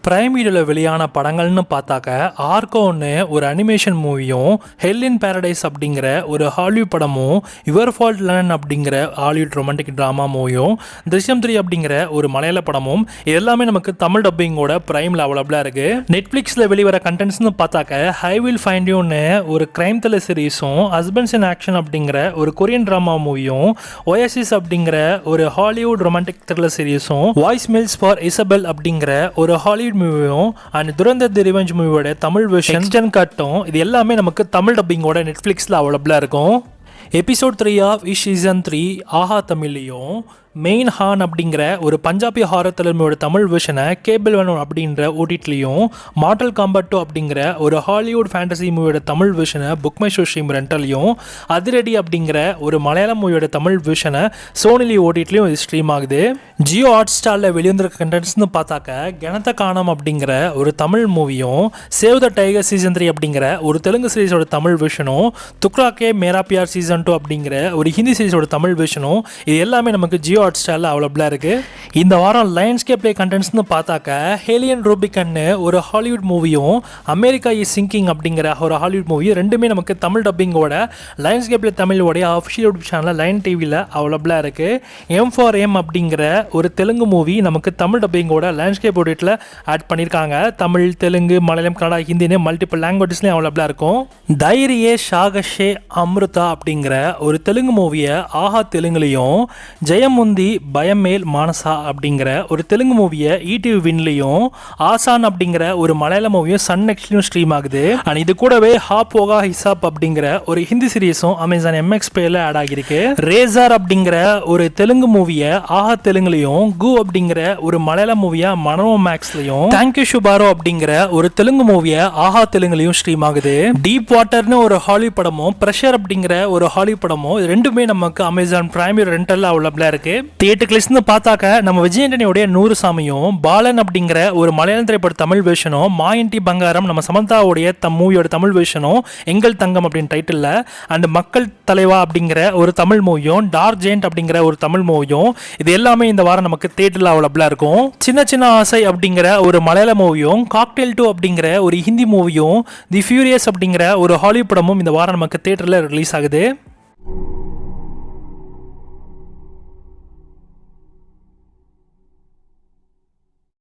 Prime வீடியோவில் வெளியான படங்கள்னு பார்த்தாக்க ஆர்கோன்னு ஒரு அனிமேஷன் மூவியும், ஹெல் இன் பேரடைஸ் அப்படிங்கிற ஒரு ஹாலிவுட் படமும், யுவர் ஃபால்ட் லண்டன் அப்படிங்கிற ஹாலிவுட் ரொமான்டிக் ட்ராமா மூவியும், திருஷ்யம் 3 அப்படிங்கிற ஒரு மலையாள படமும் எல்லாமே நமக்கு தமிழ் டப்பிங்கோட பிரைமில் அவைலபிளாக இருக்குது. நெட்ஃப்ளிக்ஸில் வெளிவர கண்டென்ட்ஸ்னு பார்த்தாக்க ஐ வில் ஃபைண்ட் யூன்னு ஒரு கிரைம் த்ரில்லர் சீரீஸும், ஹஸ்பண்ட்ஸ் இன் ஆக்ஷன் அப்படிங்கிற ஒரு கொரியன் ட்ராமா மூவியும், ஒயாசிஸ் அப்படிங்கிற ஒரு ஹாலிவுட் ரொமான்டிக் த்ரில்லர் சீரீஸும், வாய்ஸ் மெயில்ஸ் ஃபார் இசபெல் அப்படிங்கிற ஒரு ஹாலிவுட் மூவியும் அண்ட் துரந்தர் தி ரிவெஞ்ச் மூவியோட தமிழ் வெர்ஷன் எக்ஸ்டெண்ட் கட்டும் இது எல்லாமே நமக்கு தமிழ் டப்பிங்கோட நெட்ஃப்ளிக்ஸில் அவைலபிளாக இருக்கும். எபிசோட் 3 ஆஃப் சீசன் 3 ஆஹா தமிழ்லையும், மெயின் ஹான் அப்படிங்கிற ஒரு பஞ்சாபி ஹாரர் த்ரில்லரோட தமிழ் வெர்ஷனை கேபிள் ஒன் அப்படின்ற ஓடிடிலையும், மார்டல் காம்பட் 2 அப்படிங்கிற ஒரு ஹாலிவுட் ஃபேண்டசி மூவியோட தமிழ் வெர்ஷனை புக் மை ஷோ ஸ்ட்ரீம் ரெண்டலையும், அதிரடி அப்படிங்கிற ஒரு மலையாளம் மூவியோட தமிழ் வெர்ஷனை சோனிலி ஓடிடிலையும் இது ஸ்ட்ரீம் ஆகுது. ஜியோ ஹாட் ஸ்டாரில் வெளிவந்திருக்க கண்டென்ட்ஸ்னு பார்த்தாக்க கணத்த காணம் அப்படிங்கிற ஒரு Tamil மூவியும், save the tiger season 3 அப்படிங்கிற ஒரு தெலுங்கு சீரிஸோட தமிழ் வெர்ஷனும், துக்ராக்கே மேரா பியார் சீசன் 2 அப்படிங்கிற ஒரு ஹிந்தி சீரிஸோட தமிழ் வெர்ஷனும் இது எல்லாமே நமக்கு ஜியோ ஹாட் ஸ்டாரில் அவைலபிளாக இருக்குது. இந்த வாரம் லயன்ஸ்கே ப்ளே கண்டென்ட்ஸ்னு பார்த்தாக்க ஹேலியன் ரூபிகன்னு ஒரு ஹாலிவுட் மூவியும், அமெரிக்கா இஸ் சிங்கிங் அப்படிங்கிற ஒரு ஹாலிவுட் மூவி ரெண்டுமே நமக்கு தமிழ் டப்பிங்கோட லயன்ஸ்கே ப்ளே தமிழோடைய அஃபிஷியல் யூடியூப் சேனல் லயன் டிவியில் அவைலபிளாக இருக்குது. எம் ஃபார் எம் அப்படிங்கிற ஒரு தெலுங்கு மூவி நமக்கு தமிழ் டப்பிங்கோட லேண்ட்ஸ்கேப் ஓடிட்டில் ஆட் பண்ணியிருக்காங்க. தமிழ், தெலுங்கு, மலையாளம், கன்னடா, ஹிந்தின்னு மல்டிபிள் லாங்குவேஜஸ்லையும் அவைலபிளாக இருக்கும். தைரியே ஷாகஷே அம்ருதா அப்படிங்கிற ஒரு தெலுங்கு மூவியை ஆஹா தெலுங்குலையும், ஜெயமுந்தி பயமேல் மானசா அப்படிங்கிற ஒரு தெலுங்கு மூவியை ஈடிவி வின்லையும், ஆசான் அப்படிங்கிற ஒரு மலையாள மூவியும் சன் நெக்ஸ்ட்லையும் ஸ்ட்ரீம் ஆகுது. அண்ட் இது கூடவே ஹாப் ஓகா ஹிசாப் அப்படிங்கிற ஒரு ஹிந்தி சீரீஸும் அமேசான் எம்எக்ஸ் பிளேல ஆட் ஆகியிருக்கு. ரேசார் அப்படிங்கிற ஒரு தெலுங்கு மூவியை ஆஹா தெலுங்குலையும், கு அப்படிங்கிற ஒரு மலையாள மூவியை மனோ மேக்ஸ்லையும், தேங்க்யூ சுபாரோ அப்படிங்கிற ஒரு தெலுங்கு மூவியை ஆஹா தெலுங்குலையும் ஸ்ட்ரீம் ஆகுது. டீப் வாட்டர்னு ஒரு ஹாலிவுட் படமும், பிரஷர் அப்படிங்கிற ஒரு ஹாலிவுட் படமும் இது ரெண்டுமே நமக்கு அமேசான் பிரைம் ரெண்டல்ல அவைலபிளா இருக்கு. தியேட்டர் லிஸ்ட்னு பார்த்தாக்க நம்ம விஜய் ஆண்டனியோட 100 சாமியும், பாலன் அப்படிங்கிற ஒரு மலையாள திரைப்பட தமிழ் வெர்ஷனும், மாயன்டி பங்காரம் நம்ம சமந்தாவுடைய மூவியோட தமிழ் வெர்ஷனும், எங்கள் தங்கம் அப்படின்னு டைட்டில், அண்ட் மக்கள் தலைவா அப்படிங்கிற ஒரு தமிழ் மூவியும், டார்க் ஜெயண்ட் அப்படிங்கிற ஒரு தமிழ் மூவியும் இது எல்லாமே இந்த வாரம் நமக்கு தியேட்டர்ல அவைலபிளா இருக்கும். சின்ன சின்ன ஆசை அப்படிங்கிற ஒரு மலையாள மூவியும், காக்டெயில் 2 அப்படிங்கிற ஒரு ஹிந்தி மூவியும், தி ஃபியூரியஸ் அப்படிங்கிற ஒரு ஹாலிவுட் படமும் இந்த வாரம் நமக்கு தியேட்டர்ல ரிலீஸ் ஆகுது.